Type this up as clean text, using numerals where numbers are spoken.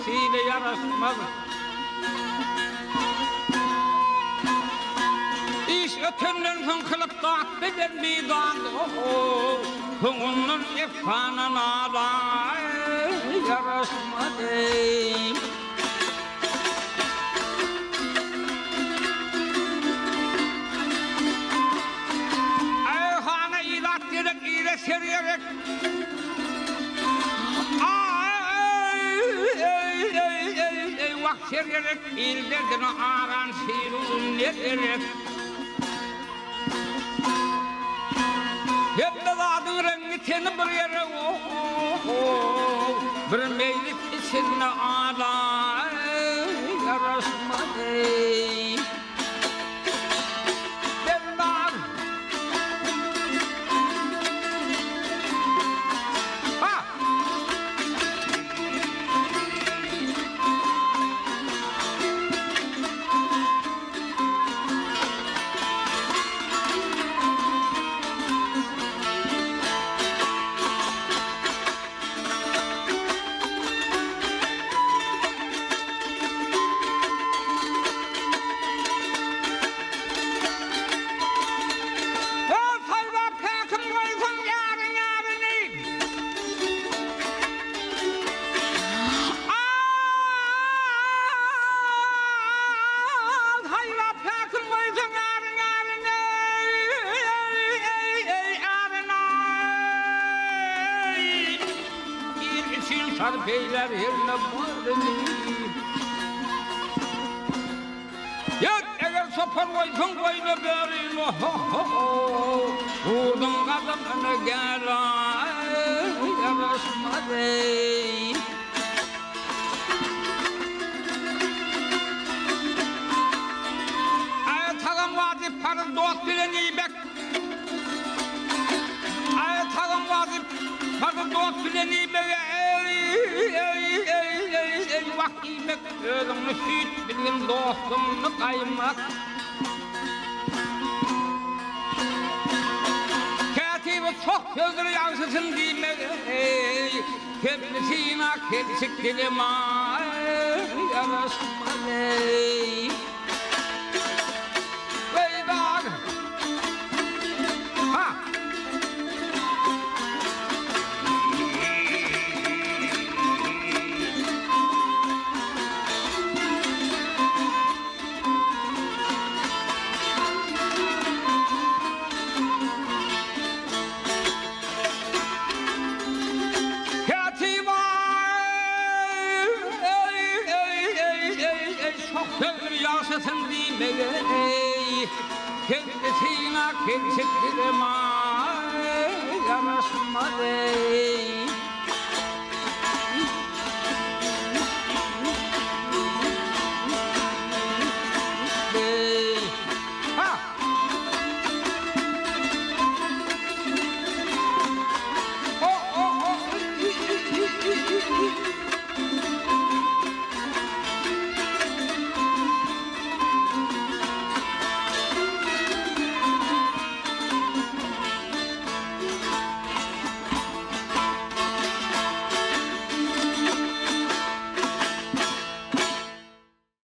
kendisiyle yarışmaz. İş ötenden son kılıp dağıt beden bir dağıt. Koğunun efkanına da yarışmadı. Ayhana ilat direk ile seriyerek. Vak seriyerek illerden aran sirun ederek. Hep de adın rengi teni bir yere bir meylik içinde ağla yarışmadı. Beyler yerine varını Yat eğer sopar koysun koyna berin Vurdun kazanını gel yarışmadı. Ayet ağam vazif parın dost bilen iyi bek Ayet ağam vazif parın dost bilen iyi bek Vaktimek özümü süt bilgin dostumlu kaymak Katibi çok sözleri yansısın diymek Kendisine kendisik dilim yarışmalı. Veydan Ha Yansısın diymeyi kendisine kendisi dilema yarışmadı.